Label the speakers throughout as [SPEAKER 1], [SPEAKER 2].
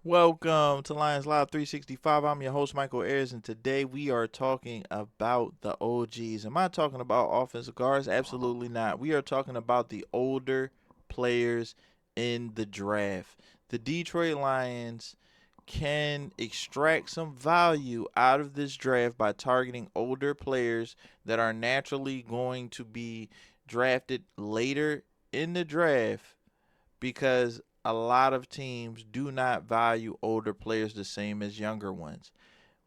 [SPEAKER 1] Welcome to Lions Live 365. I'm your host, Michael Ayers, and today we are talking about the OGs. Am I talking about offensive guards? Absolutely not. We are talking about the older players in the draft. The Detroit Lions can extract some value out of this draft by targeting older players that are naturally going to be drafted later in the draft because a lot of teams do not value older players the same as younger ones.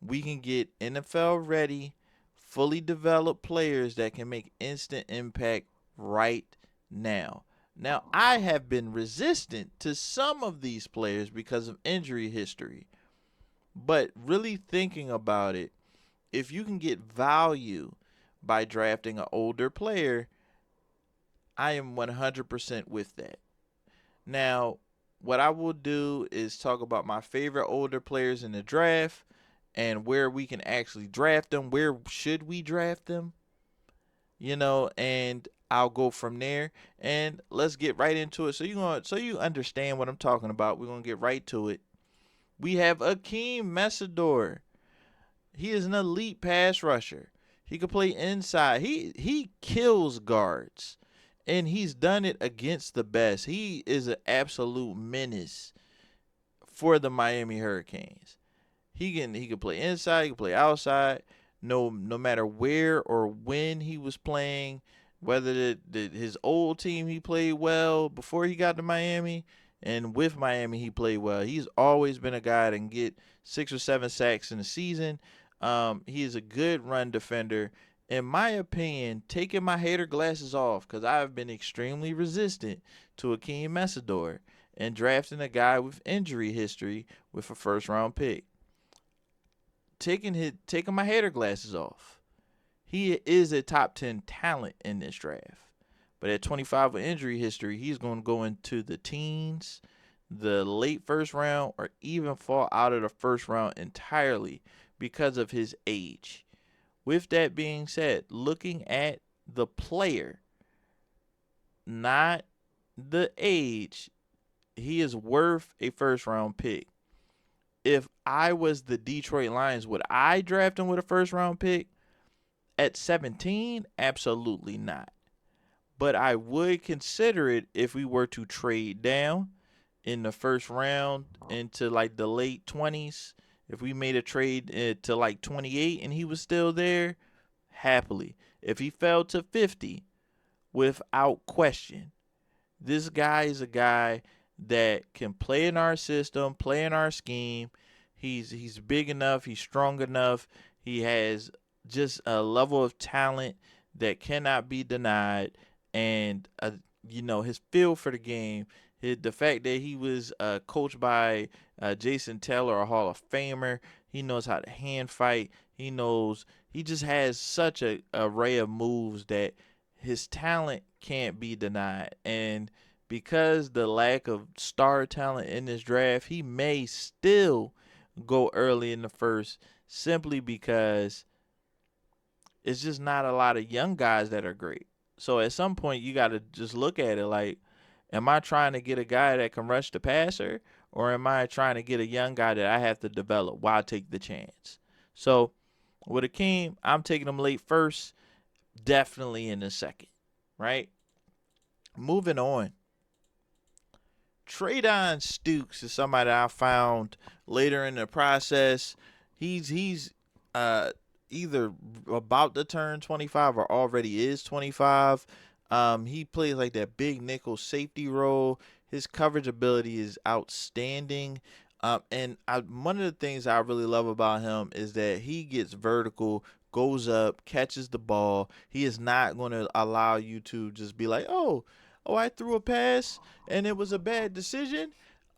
[SPEAKER 1] We can get NFL ready, fully developed players that can make instant impact right now. Now, I have been resistant to some of these players because of injury history, but really thinking about it, if you can get value by drafting an older player, I am 100% with that. Now, what I will do is talk about my favorite older players in the draft and where we can actually draft them. Where should we draft them? And I'll go from there. And let's get right into it. So you understand what I'm talking about. We're gonna get right to it. We have Akheem Mesidor. He is an elite pass rusher. He can play inside. He kills guards, and he's done it against the best. He is an absolute menace for the Miami Hurricanes. He can play inside. He can play outside. No matter where or when he was playing, whether his old team he played well before he got to Miami, and with Miami he played well. He's always been a guy that can get 6 or 7 sacks in a season. He is a good run defender. In my opinion, taking my hater glasses off, because I've been extremely resistant to Akheem Mesidor and drafting a guy with injury history with a first round pick. Taking my hater glasses off. He is a top 10 talent in this draft. But at 25 with injury history, he's going to go into the teens, the late first round, or even fall out of the first round entirely because of his age. With that being said, looking at the player, not the age, he is worth a first round pick. If I was the Detroit Lions, would I draft him with a first round pick? At 17, absolutely not. But I would consider it if we were to trade down in the first round into like the late 20s. If we made a trade to like 28 and he was still there, happily. If he fell to 50, without question, this guy is a guy that can play in our system, play in our scheme. He's big enough, he's strong enough, he has just a level of talent that cannot be denied, and his feel for the game, the fact that he was coached by Jason Taylor, a Hall of Famer. He knows how to hand fight. He just has such a array of moves that his talent can't be denied. And because the lack of star talent in this draft, he may still go early in the first simply because it's just not a lot of young guys that are great. So at some point, you got to just look at it like, am I trying to get a guy that can rush the passer, or am I trying to get a young guy that I have to develop while I take the chance? So with Akeem, I'm taking him late first, definitely in the second, right? Moving on. Treydan Stukes is somebody I found later in the process. He's uh either about to turn 25 or already is 25. He plays like that big nickel safety role. His coverage ability is outstanding. One of the things I really love about him is that he gets vertical, goes up, catches the ball. He is not going to allow you to just be like, oh, I threw a pass and it was a bad decision.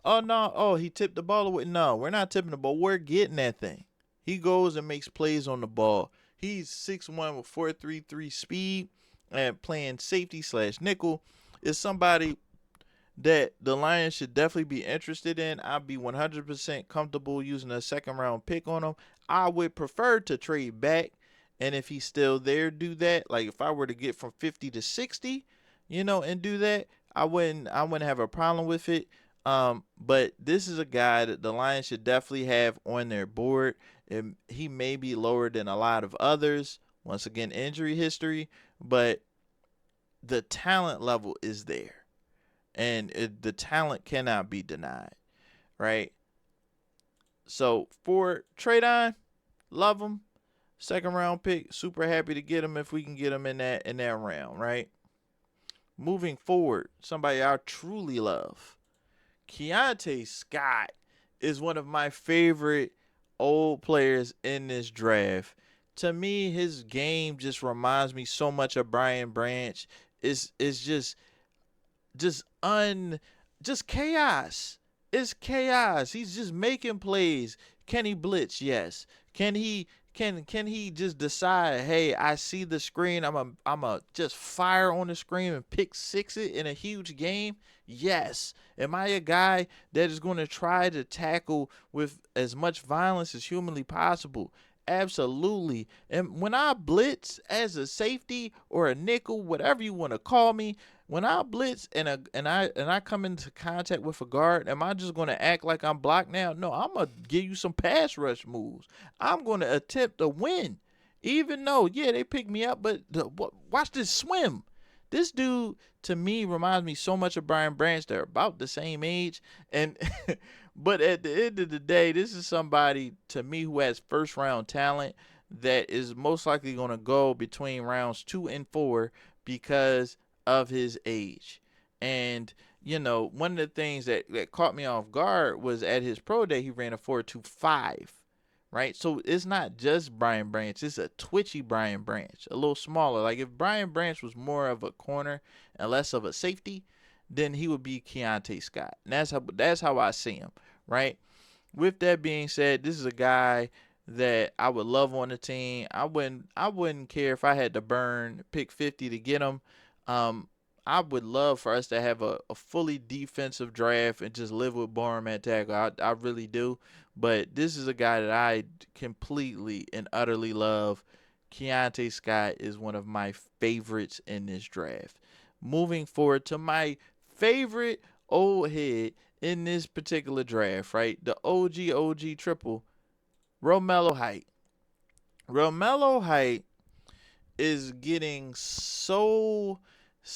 [SPEAKER 1] Oh no, he tipped the ball away. No, we're not tipping the ball. We're getting that thing. He goes and makes plays on the ball. He's 6'1" with 4.33 speed and playing safety slash nickel. Is somebody that the Lions should definitely be interested in. I'd be 100% comfortable using a second round pick on him. I would prefer to trade back, and if he's still there, do that. Like if I were to get from 50 to 60, and do that, I wouldn't have a problem with it. But this is a guy that the Lions should definitely have on their board. He may be lower than a lot of others. Once again, injury history, but the talent level is there, and the talent cannot be denied, right? So for Treydan, love him. Second round pick, super happy to get him if we can get him in that round, right? Moving forward, somebody I truly love, Keionte Scott is one of my favorite old players in this draft. To me, his game just reminds me so much of Brian Branch. It's just un just chaos. It's chaos. He's just making plays. Can he blitz? Yes. Can he just decide, hey, I see the screen, I'm a just fire on the screen and pick six it in a huge game? Yes. Am I a guy that is going to try to tackle with as much violence as humanly possible? Absolutely. And when I blitz as a safety or a nickel, whatever you want to call me, when I blitz and I come into contact with a guard, am I just going to act like I'm blocked now? No, I'm going to give you some pass rush moves. I'm going to attempt to win. Even though, yeah, they pick me up, but watch this swim. This dude, to me, reminds me so much of Brian Branch. They're about the same age. And but at the end of the day, this is somebody, to me, who has first round talent that is most likely going to go between rounds 2 and 4 because of his age. And one of the things that caught me off guard was at his pro day, he ran a 4.25, right? So it's not just Brian Branch, it's a twitchy Brian Branch, a little smaller. Like if Brian Branch was more of a corner and less of a safety, then he would be Keionte Scott. And that's how I see him, right? With that being said, this is a guy that I would love on the team. I wouldn't care if I had to burn pick 50 to get him. Um, I would love for us to have a fully defensive draft and just live with Borum at tackle. I really do. But this is a guy that I completely and utterly love. Keionte Scott is one of my favorites in this draft. Moving forward to my favorite old head in this particular draft, right? The OG triple, Romello Height. Romello Height is getting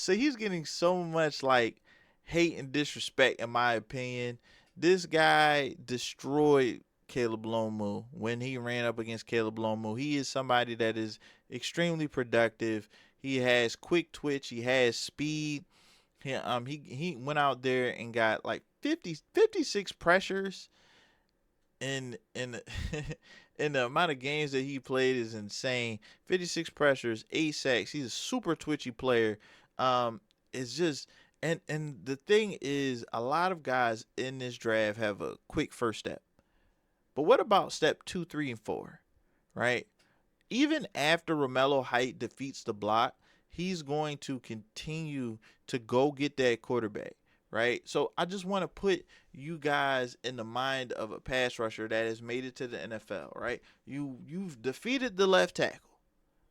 [SPEAKER 1] he's getting so much like hate and disrespect in my opinion. This guy destroyed Caleb Lomu when he ran up against Caleb Lomu. He is somebody that is extremely productive. He has quick twitch, he has speed. He went out there and got like 56 pressures in in the amount of games that he played is insane. 56 pressures, 8 sacks. He's a super twitchy player. It's just and the thing is, a lot of guys in this draft have a quick first step. But what about step 2, 3, and 4? Right? Even after Romello Height defeats the block, he's going to continue to go get that quarterback, right? So I just want to put you guys in the mind of a pass rusher that has made it to the NFL, right? You've defeated the left tackle.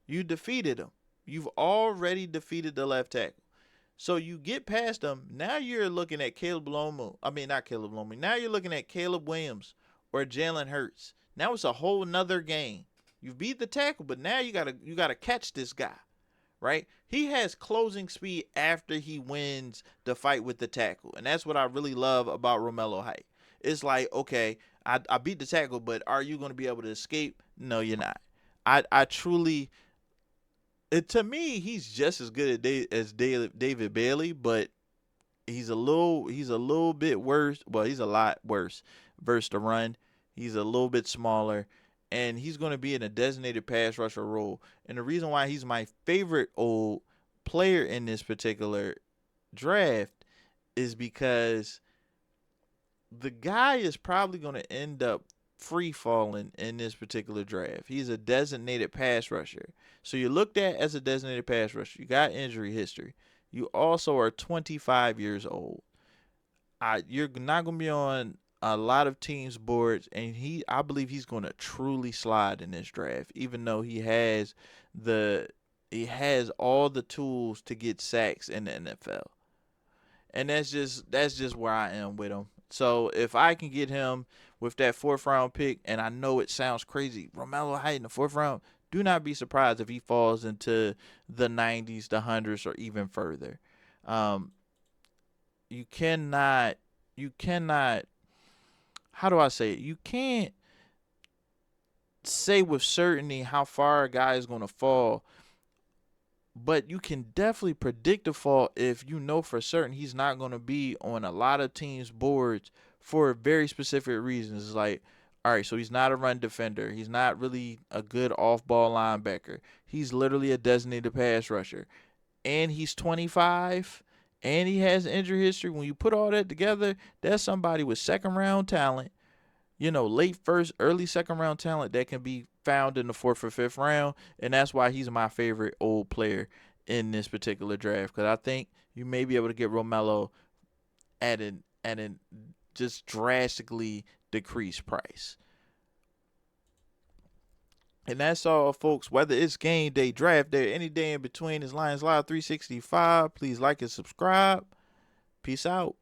[SPEAKER 1] You defeated him. You've already defeated the left tackle. So you get past them. Now you're looking at Caleb Lomu. I mean, not Caleb Lomu. Now you're looking at Caleb Williams or Jalen Hurts. Now it's a whole nother game. You beat the tackle, but now you gotta catch this guy, right? He has closing speed after he wins the fight with the tackle, and that's what I really love about Romello Height. It's like, okay, I beat the tackle, but are you going to be able to escape? No, you're not. I truly, to me, he's just as good as David Bailey, but he's a little bit worse. Well, he's a lot worse versus the run. He's a little bit smaller, and he's going to be in a designated pass rusher role. And the reason why he's my favorite old player in this particular draft is because the guy is probably going to end up free falling in this particular draft. He's a designated pass rusher. So you're looked at as a designated pass rusher. You got injury history. You also are 25 years old. You're not going to be on a lot of teams' boards, and I believe he's going to truly slide in this draft, even though he has all the tools to get sacks in the NFL. And that's just where I am with him. So if I can get him with that 4th round pick, and I know it sounds crazy, Romello Height in the 4th round, do not be surprised if he falls into the 90s, the hundreds, or even further. Um, you cannot, you cannot. How do I say it? You can't say with certainty how far a guy is going to fall, but you can definitely predict the fall if you know for certain he's not going to be on a lot of teams' boards for very specific reasons. It's like, all right, so he's not a run defender. He's not really a good off-ball linebacker. He's literally a designated pass rusher. And he's 25, and he has injury history. When you put all that together, that's somebody with second-round talent, late first, early second-round talent that can be found in the 4th or 5th round, and that's why he's my favorite old player in this particular draft, because I think you may be able to get Romello at an just drastically decreased price. And that's all, folks. Whether it's game day, draft day, any day in between, is Lions Live 365. Please like and subscribe. Peace out.